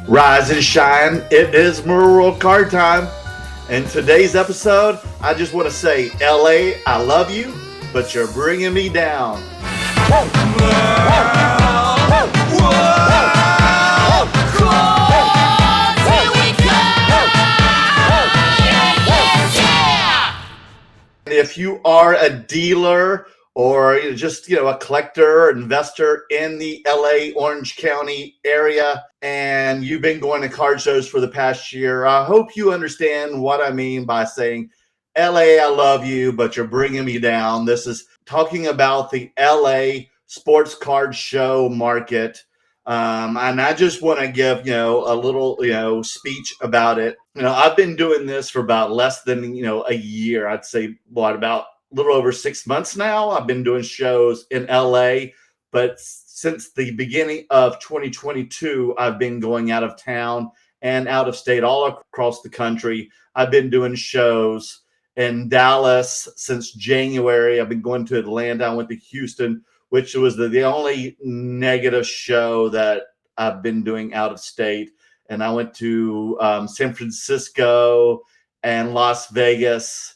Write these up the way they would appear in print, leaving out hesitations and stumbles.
Rise and shine. It is Merleworld card time. And today's episode, I just want to say, LA, I love you, but you're bringing me down. If you are a dealer or just a collector or investor in the LA Orange County area and you've been going to card shows for the past year, I hope you understand what I mean by saying LA, I love you, but you're bringing me down. This is talking about the LA sports card show market. And I just want to give, a little, speech about it. I've been doing this for about less than, a year. I'd say about a little over 6 months now. I've been doing shows in LA, but since the beginning of 2022, I've been going out of town and out of state all across the country. I've been doing shows in Dallas since January. I've been going to Atlanta. I went to Houston, which was the only negative show that I've been doing out of state. And I went to San Francisco and Las Vegas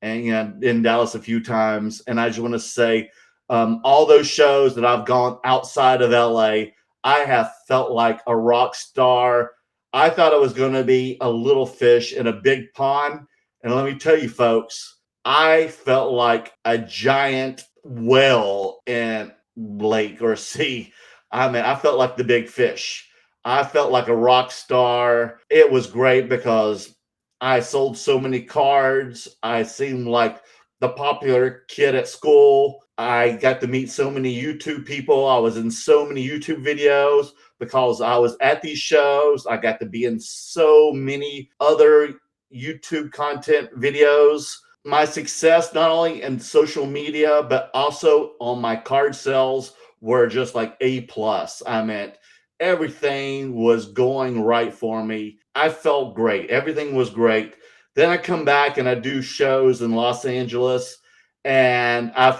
and in Dallas a few times. And I just want to say all those shows that I've gone outside of LA, I have felt like a rock star. I thought I was going to be a little fish in a big pond. And let me tell you, folks, I felt like a giant whale in lake or sea. I mean, I felt like the big fish. I felt like a rock star. It was great because I sold so many cards. I seemed like the popular kid at school. I got to meet so many YouTube people. I was in so many YouTube videos because I was at these shows. I got to be in so many other YouTube content videos. My success, not only in social media, but also on my card sales, were just like A plus. I meant everything was going right for me. I felt great. Everything was great. Then I come back and I do shows in Los Angeles, and I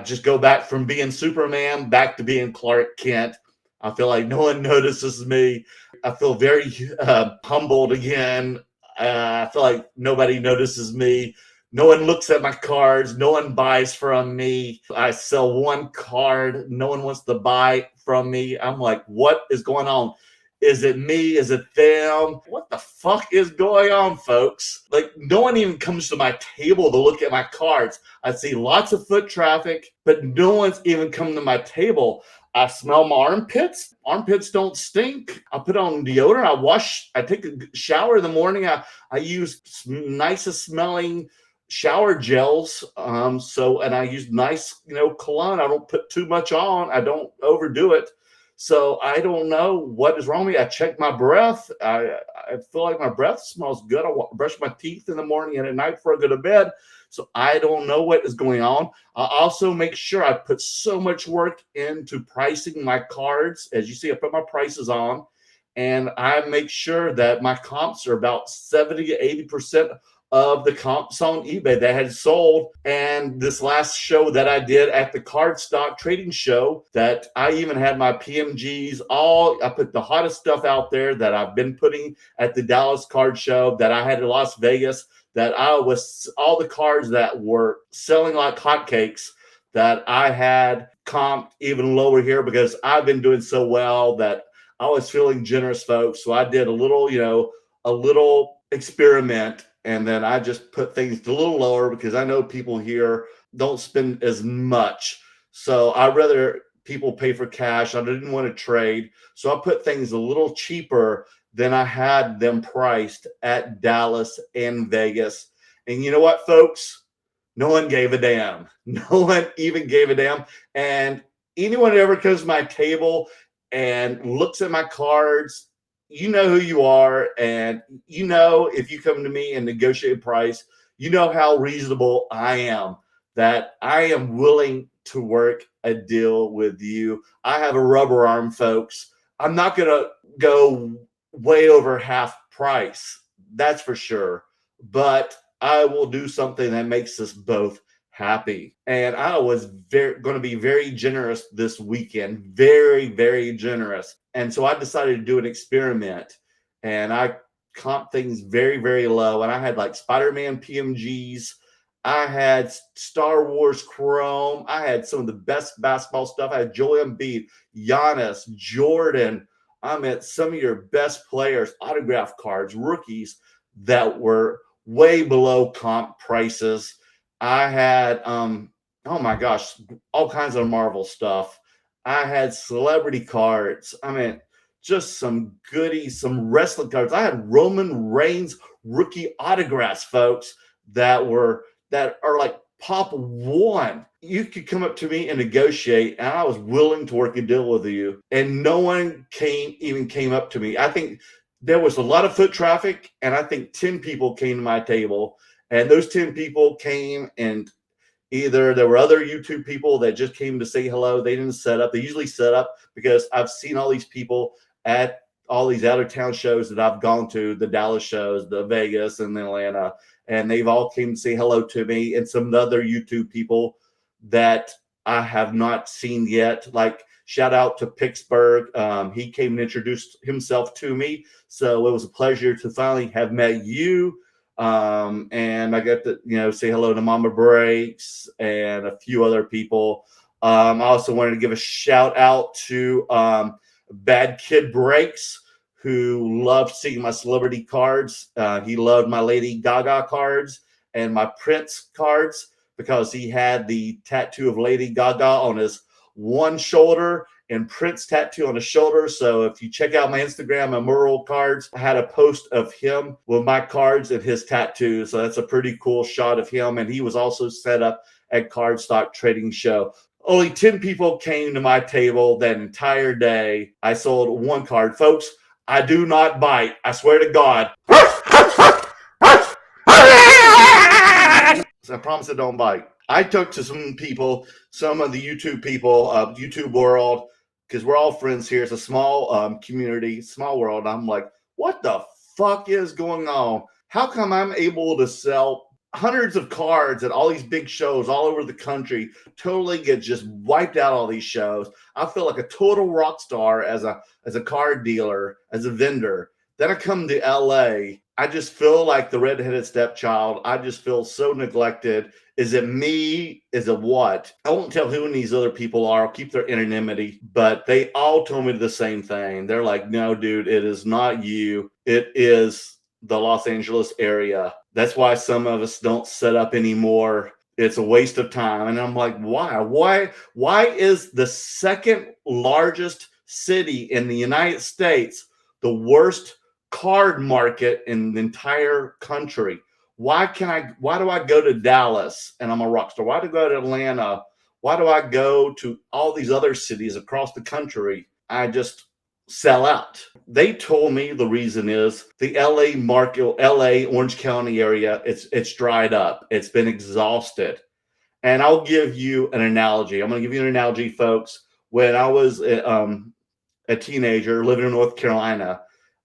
just go back from being Superman back to being Clark Kent. I feel like no one notices me. I feel very humbled again. I feel like nobody notices me. No one looks at my cards. No one buys from me. I sell one card. No one wants to buy from me. I'm like, what is going on? Is it me? Is it them? What the fuck is going on, folks? Like, no one even comes to my table to look at my cards. I see lots of foot traffic, but no one's even come to my table. I smell my armpits. Armpits don't stink. I put on deodorant. I take a shower in the morning. I use nicest smelling shower gels. And I use nice, cologne. I don't put too much on. I don't overdo it. So I don't know what is wrong with me. I check my breath. I feel like my breath smells good. I brush my teeth in the morning and at night before I go to bed. So I don't know what is going on. I also make sure I put so much work into pricing my cards. As you see, I put my prices on, and I make sure that my comps are about 70 to 80% of the comps on eBay that had sold. And this last show that I did at the card stock trading show, that I even had my PMGs, I put the hottest stuff out there that I've been putting at the Dallas card show, that I had in Las Vegas, that all the cards that were selling like hotcakes, that I had comped even lower here because I've been doing so well that I was feeling generous, folks. So I did a little experiment, and then I just put things a little lower because I know people here don't spend as much. So I'd rather people pay for cash. I didn't want to trade. So I put things a little cheaper than I had them priced at Dallas and Vegas. And you know what, folks? No one gave a damn. No one even gave a damn. And anyone who ever comes to my table and looks at my cards, you know who you are. And you know, if you come to me and negotiate a price, you know how reasonable I am, that I am willing to work a deal with you. I have a rubber arm, folks. I'm not going to go way over half price. That's for sure. But I will do something that makes us both happy. And I was going to be very generous this weekend, very, very generous. And so I decided to do an experiment, and I comped things very, very low. And I had like Spider-Man PMGs. I had Star Wars Chrome. I had some of the best basketball stuff. I had Joel Embiid, Giannis, Jordan. I meant some of your best players, autograph cards, rookies that were way below comp prices. I had oh my gosh, all kinds of Marvel stuff. I had celebrity cards. I mean, just some goodies, some wrestling cards. I had Roman Reigns rookie autographs, folks, that are like pop one. You could come up to me and negotiate, and I was willing to work a deal with you. And no one came up to me. I think there was a lot of foot traffic, and I think 10 people came to my table, and those 10 people came, and either there were other YouTube people that just came to say hello. They didn't set up. They usually set up because I've seen all these people at all these out of town shows that I've gone to, the Dallas shows, the Vegas and the Atlanta, and they've all came to say hello to me, and some other YouTube people that I have not seen yet. Like, shout out to Pittsburgh. He came and introduced himself to me. So it was a pleasure to finally have met you. And I got to, say hello to Mama Breaks and a few other people. I also wanted to give a shout out to Bad Kid Breaks, who loved seeing my celebrity cards. He loved my Lady Gaga cards and my Prince cards because he had the tattoo of Lady Gaga on his one shoulder and Prince tattoo on his shoulder. So if you check out my Instagram, my Merleworld cards, I had a post of him with my cards and his tattoo. So that's a pretty cool shot of him. And he was also set up at Cardstock Trading Show. Only 10 people came to my table that entire day. I sold one card. Folks, I do not bite. I swear to God. So I promise I don't bite. I took to some people, some of the YouTube people, YouTube world, because we're all friends here. It's a small community, small world. I'm like, what the fuck is going on? How come I'm able to sell hundreds of cards at all these big shows all over the country, totally get just wiped out all these shows? I feel like a total rock star as a card dealer, as a vendor. Then I come to LA. I just feel like the redheaded stepchild. I just feel so neglected. Is it me? Is it what? I won't tell who these other people are. I'll keep their anonymity, but they all told me the same thing. They're like, no, dude, it is not you. It is the Los Angeles area. That's why some of us don't set up anymore. It's a waste of time. And I'm like, why? Why is the second largest city in the United States the worst card market in the entire country? Why do I go to Dallas and I'm a rock star? Why do I go to Atlanta? Why do I go to all these other cities across the country? I just sell out. They told me the reason is the LA market, LA Orange County area, it's dried up. It's been exhausted. And I'll give you an analogy. I'm going to give you an analogy, folks. When I was a teenager living in North Carolina,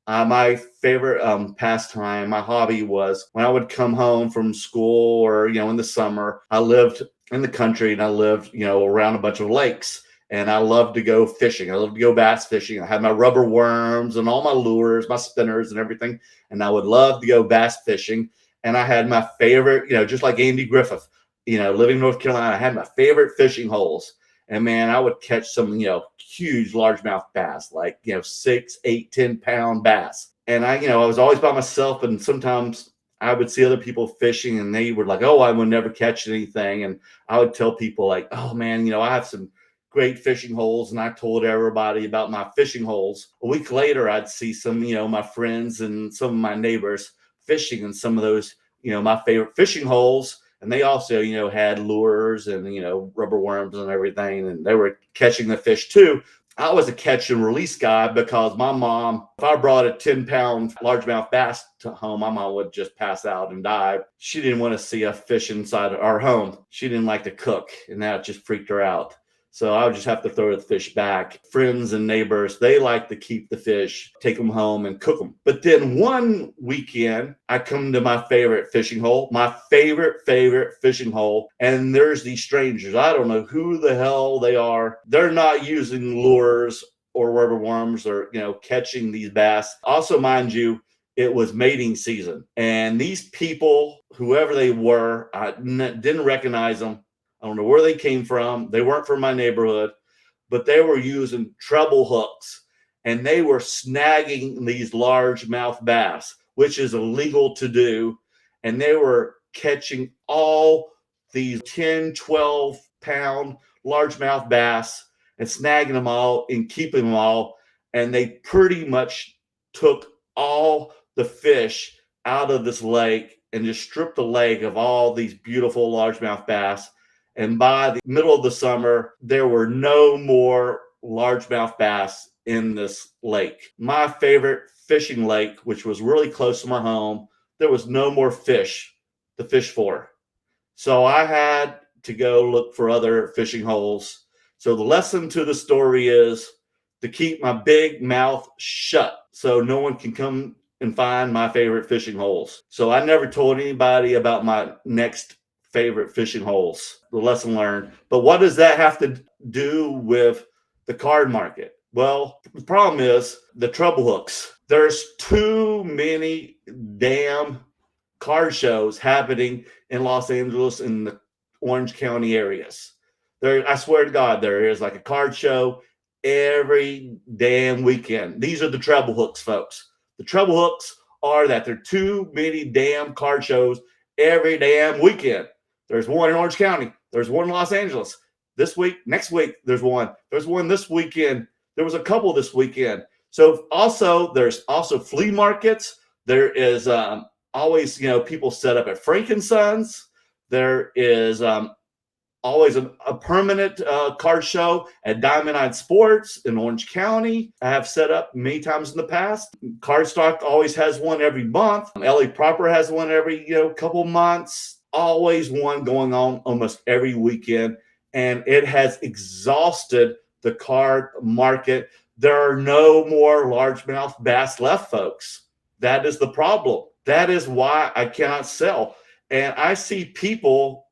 my favorite pastime, my hobby was when I would come home from school or, in the summer, I lived in the country and I lived, around a bunch of lakes. And I loved to go fishing. I loved to go bass fishing. I had my rubber worms and all my lures, my spinners and everything. And I would love to go bass fishing. And I had my favorite, just like Andy Griffith, living in North Carolina, I had my favorite fishing holes. And man, I would catch some, huge largemouth bass, like, 6, 8, 10-pound bass. And I was always by myself. And sometimes I would see other people fishing and they were like, oh, I would never catch anything. And I would tell people like, oh man, I have some great fishing holes. And I told everybody about my fishing holes. A week later, I'd see some, my friends and some of my neighbors fishing in some of those, my favorite fishing holes. And they also, had lures and, rubber worms and everything. And they were catching the fish too. I was a catch and release guy because my mom, if I brought a 10-pound largemouth bass to home, my mom would just pass out and die. She didn't want to see a fish inside our home. She didn't like to cook, and that just freaked her out. So I would just have to throw the fish back. Friends and neighbors, they like to keep the fish, take them home and cook them. But then one weekend, I come to my favorite fishing hole, my favorite fishing hole. And there's these strangers. I don't know who the hell they are. They're not using lures or rubber worms or, catching these bass. Also, mind you, it was mating season. And these people, whoever they were, I didn't recognize them. I don't know where they came from. They weren't from my neighborhood, but they were using treble hooks and they were snagging these largemouth bass, which is illegal to do. And they were catching all these 10, 12-pound largemouth bass and snagging them all and keeping them all. And they pretty much took all the fish out of this lake and just stripped the lake of all these beautiful largemouth bass. And by the middle of the summer, there were no more largemouth bass in this lake. My favorite fishing lake, which was really close to my home, there was no more fish to fish for. So I had to go look for other fishing holes. So the lesson to the story is to keep my big mouth shut so no one can come and find my favorite fishing holes. So I never told anybody about my next favorite fishing holes. The lesson learned. But what does that have to do with the card market? Well, the problem is the treble hooks. There's too many damn card shows happening in Los Angeles and the Orange County areas. I swear to God, there is like a card show every damn weekend. These are the treble hooks, folks. The treble hooks are that there are too many damn card shows every damn weekend. There's one in Orange County. There's one in Los Angeles. This week, next week, there's one. There's one this weekend. There was a couple this weekend. So there's also flea markets. There is always, people set up at Frankensons. There is always a permanent card show at Diamond Eye Sports in Orange County. I have set up many times in the past. Cardstock always has one every month. LA Proper has one every couple months. Always one going on almost every weekend, and it has exhausted the card market. There are no more largemouth bass left, folks. That is the problem. That is why I cannot sell. And I see people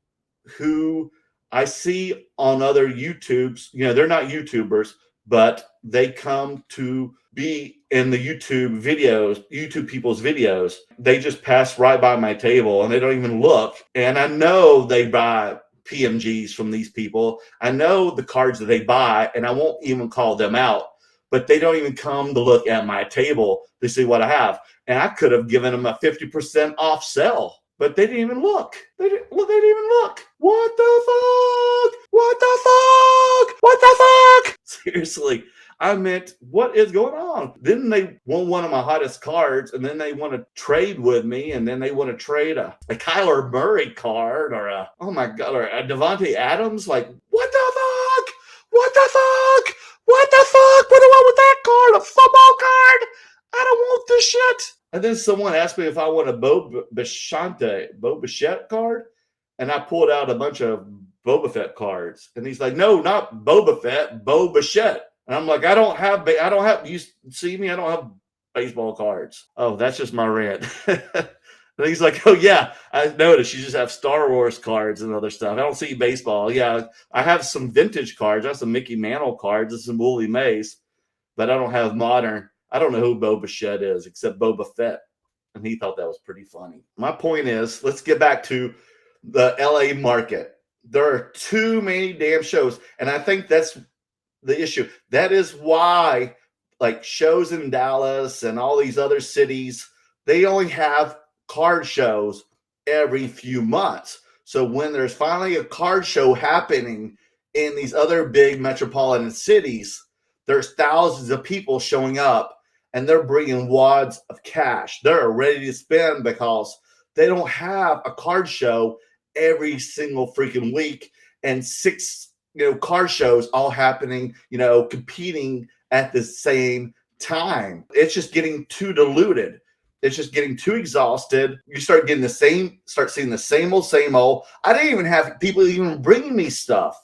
who I see on other YouTubes, they're not YouTubers, but they come to be in the YouTube people's videos. They just pass right by my table and they don't even look. And I know they buy PMGs from these people. I know the cards that they buy, and I won't even call them out, but they don't even come to look at my table to see what I have. And I could have given them a 50% off sale, but they didn't even look. They didn't even look. What the fuck? What the fuck? What the fuck? Seriously. I meant, what is going on? Then they want one of my hottest cards, and then they want to trade with me, and then they want to trade a Kyler Murray card or a Devontae Adams. Like, what the fuck? What the fuck? What the fuck? What do I want with that card? A football card? I don't want this shit. And then someone asked me if I want a Bo Bichette card, and I pulled out a bunch of Boba Fett cards, and he's like, "No, not Boba Fett, Bo Bichette." And I'm like, I don't have, you see me? I don't have baseball cards. Oh, that's just my rant. And he's like, oh yeah, I noticed you just have Star Wars cards and other stuff. I don't see baseball. Yeah, I have some vintage cards. I have some Mickey Mantle cards and some Willie Mays, but I don't have modern. I don't know who Boba Fett is except Boba Fett. And he thought that was pretty funny. My point is, let's get back to the LA market. There are too many damn shows. And I think that's the issue. That is why, like, shows in Dallas and all these other cities, they only have card shows every few months. So when there's finally a card show happening in these other big metropolitan cities, there's thousands of people showing up, and they're bringing wads of cash. They're ready to spend because they don't have a card show every single freaking week and 6 card shows all happening, competing at the same time. It's just getting too diluted. It's just getting too exhausted. You start seeing the same old. I didn't even have people even bringing me stuff.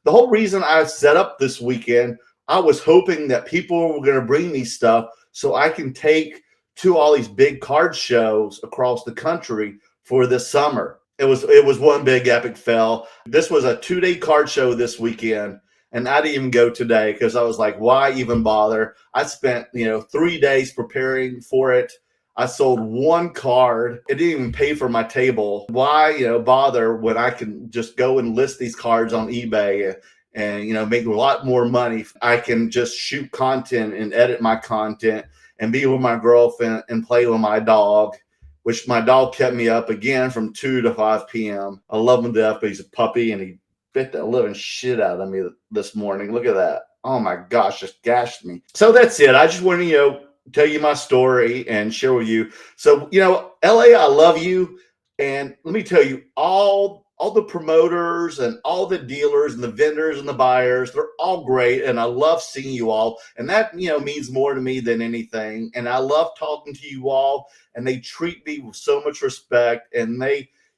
The whole reason I set up this weekend, I was hoping that people were going to bring me stuff so I can take to all these big card shows across the country for this summer. It was one big epic fail. This was a 2-day card show this weekend, and I didn't even go today because I was like, why even bother? I spent 3 days preparing for it. I sold one card. It didn't even pay for my table. Why, bother when I can just go and list these cards on eBay and make a lot more money. I can just shoot content and edit my content and be with my girlfriend and play with my dog, which my dog kept me up again from 2 to 5 p.m. I love him to death, but he's a puppy and he bit the living shit out of me this morning. Look at that. Oh my gosh, just gashed me. So that's it. I just want to, tell you my story and share with you. So, LA, I love you. And let me tell you, all the promoters and all the dealers and the vendors and the buyers, they're all great. And I love seeing you all. And that, means more to me than anything. And I love talking to you all. And they treat me with so much respect. And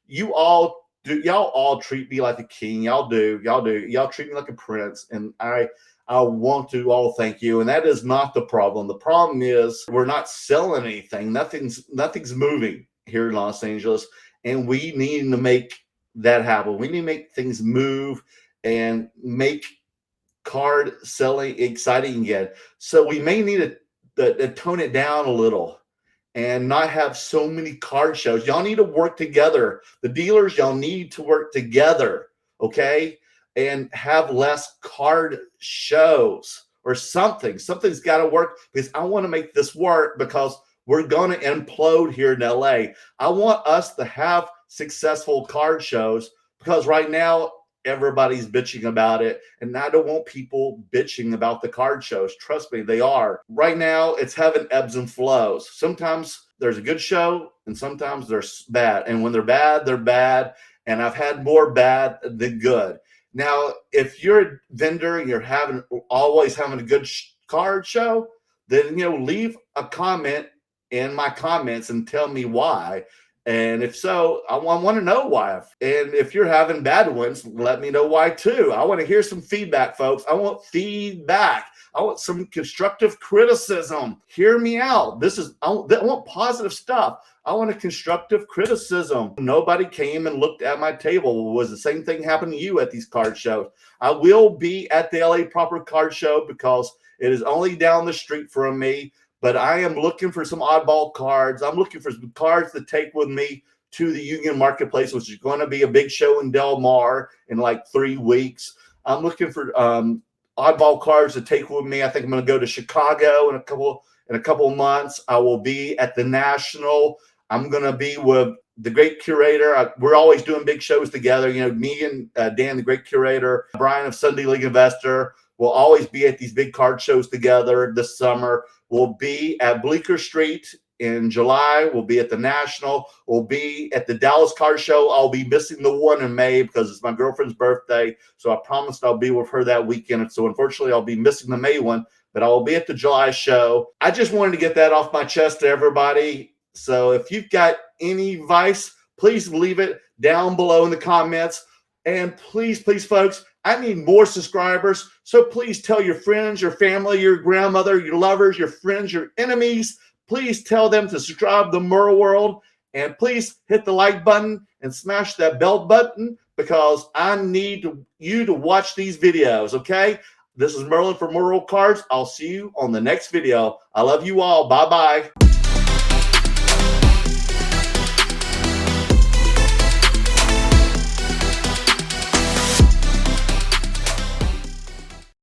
y'all all treat me like a king. Y'all do. Y'all treat me like a prince. And I want to all thank you. And that is not the problem. The problem is we're not selling anything. Nothing's moving here in Los Angeles. And we need to make that happen. We need to make things move and make card selling exciting again. So we may need to tone it down a little and not have so many card shows. Y'all need to work together. The dealers, y'all need to work together, okay? And have less card shows or something. Something's got to work because I want to make this work because we're going to implode here in LA. I want us to have successful card shows because right now everybody's bitching about it. And I don't want people bitching about the card shows. Trust me, they are. Right now, it's having ebbs and flows. Sometimes there's a good show and sometimes they're bad. And when they're bad, they're bad. And I've had more bad than good. Now, if you're a vendor and you're always having a good card show, then leave a comment in my comments and tell me why. And if so, I want to know why. And if you're having bad ones, let me know why too. I want to hear some feedback, folks. I want feedback. I want some constructive criticism. Hear me out. I want positive stuff. I want a constructive criticism. Nobody came and looked at my table. Was the same thing happen to you at these card shows? I will be at the LA Proper Card Show because it is only down the street from me. But I am looking for some oddball cards. I'm looking for some cards to take with me to the Union Marketplace, which is going to be a big show in Del Mar in like 3 weeks. I'm looking for oddball cards to take with me. I think I'm going to go to Chicago in a couple months. I will be at the National. I'm going to be with the great curator. We're always doing big shows together. Me and Dan, the great curator, Brian of Sunday League Investor, will always be at these big card shows together this summer. We'll be at Bleecker Street in July. We'll be at the National. We'll be at the Dallas Card Show. I'll be missing the one in May because it's my girlfriend's birthday. So I promised I'll be with her that weekend. And so unfortunately, I'll be missing the May one, but I will be at the July show. I just wanted to get that off my chest to everybody. So if you've got any advice, please leave it down below in the comments. And please, folks, I need more subscribers. So please tell your friends, your family, your grandmother, your lovers, your friends, your enemies. Please tell them to subscribe to Merleworld. And please hit the like button and smash that bell button because I need you to watch these videos, okay? This is Merlin from Merleworld Cards. I'll see you on the next video. I love you all. Bye-bye.